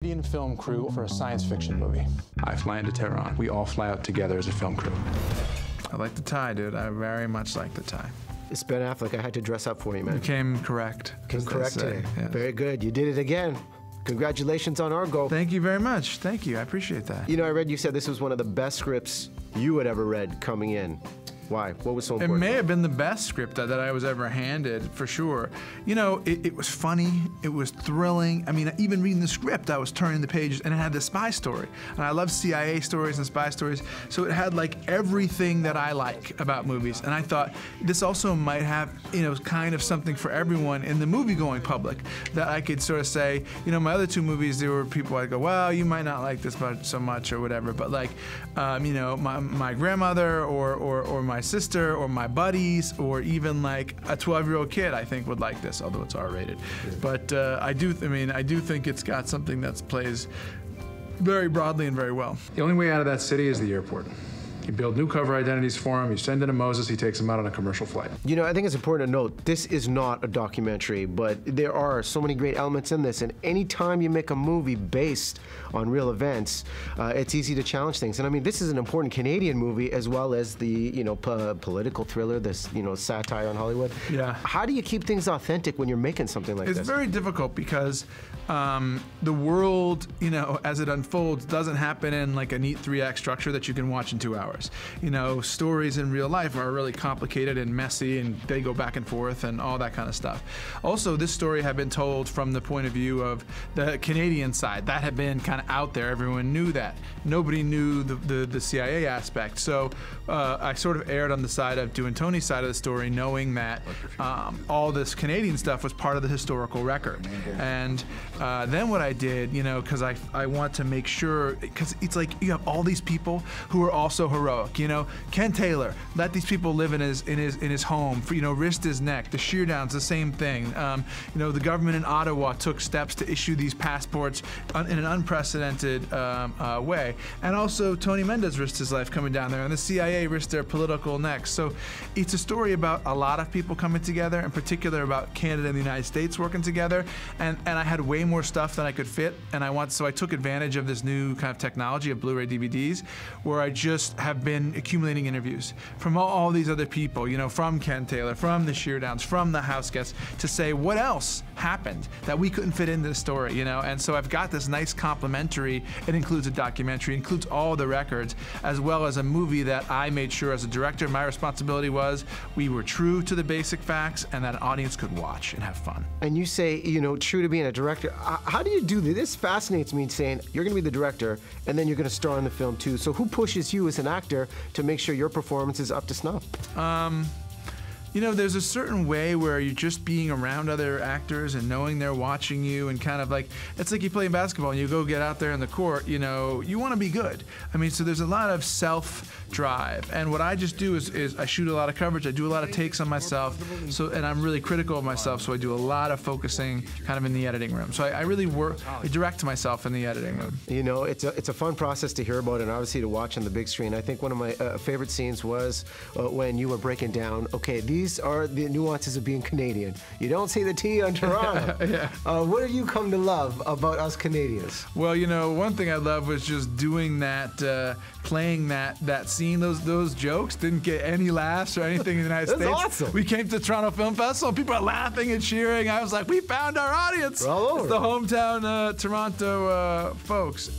Indian film crew for a science fiction movie. I fly into Tehran. We all fly out together as a film crew. I like the tie, dude. I very much like the tie. It's Ben Affleck. I had to dress up for you, man. You came correct. Came correct today. Yes. Very good. You did it again. Congratulations on Argo. Thank you very much. Thank you. I appreciate that. You know, I read you said this was one of the best scripts you had ever read coming in. Why? What was so It important? may have been the best script that I was ever handed, for sure. You know, it was funny, it was thrilling. I mean, even reading the script, I was turning the pages, and it had the spy story. And I love CIA stories and spy stories, so it had like everything that I like about movies. And I thought this also might have, you know, kind of something for everyone in the movie-going public, that I could sort of say, you know, my other two movies, there were people I'd go, well, you might not like this so much or whatever, but like, you know, my grandmother or my sister or my buddies or even like a 12-year-old kid I think would like this, although it's R-rated. But I do think it's got something that plays very broadly and very well. The only way out of that city is the airport. You build new cover identities for him, you send in a Moses, he takes him out on a commercial flight. You know, I think it's important to note, this is not a documentary, but there are so many great elements in this, and anytime you make a movie based on real events, it's easy to challenge things. And I mean, this is an important Canadian movie as well as the, you know, political thriller, this, you know, satire on Hollywood. Yeah. How do you keep things authentic when you're making something like this? It's very difficult because the world, you know, as it unfolds, doesn't happen in like a neat 3-act structure that you can watch in 2 hours. You know, stories in real life are really complicated and messy, and they go back and forth and all that kind of stuff. Also, this story had been told from the point of view of the Canadian side. That had been kind of out there. Everyone knew that. Nobody knew the CIA aspect. So I sort of erred on the side of doing Tony's side of the story, knowing that all this Canadian stuff was part of the historical record. And then what I did, you know, because I want to make sure, because it's like you have all these people who are also heroic. You know, Ken Taylor let these people live in his home. You know, risked his neck. The Sheerdowns, the same thing. You know, the government in Ottawa took steps to issue these passports in an unprecedented way. And also, Tony Mendez risked his life coming down there, and the CIA risked their political necks. So it's a story about a lot of people coming together, in particular about Canada and the United States working together. And I had way more stuff than I could fit, and so I took advantage of this new kind of technology of Blu-ray DVDs, where I just have been accumulating interviews from all these other people, you know, from Ken Taylor, from the Sheerdowns, from the House Guests, to say what else happened that we couldn't fit into the story, you know. And so I've got this nice complementary. It includes a documentary, includes all the records, as well as a movie that I made sure as a director, my responsibility was we were true to the basic facts and that an audience could watch and have fun. And you say, you know, true to being a director. How do you do this? This fascinates me, saying you're going to be the director and then you're going to star in the film too. So who pushes you as an actor to make sure your performance is up to snuff? You know, there's a certain way where you're just being around other actors and knowing they're watching you, and kind of like, it's like you play basketball and you go get out there in the court, you know, you want to be good. I mean, so there's a lot of self-drive. And what I just do is I shoot a lot of coverage, I do a lot of takes on myself, and I'm really critical of myself, so I do a lot of focusing kind of in the editing room. So I really I direct myself in the editing room. You know, it's a fun process to hear about and obviously to watch on the big screen. I think one of my favorite scenes was when you were breaking down, okay, these are the nuances of being Canadian. You don't see the T on Toronto. Yeah. What have you come to love about us Canadians? Well, you know, one thing I love was just doing that, playing that scene. Those jokes didn't get any laughs or anything in the United States. That's awesome. We came to Toronto Film Festival, people are laughing and cheering. I was like, we found our audience. We're all over. It's the hometown Toronto folks.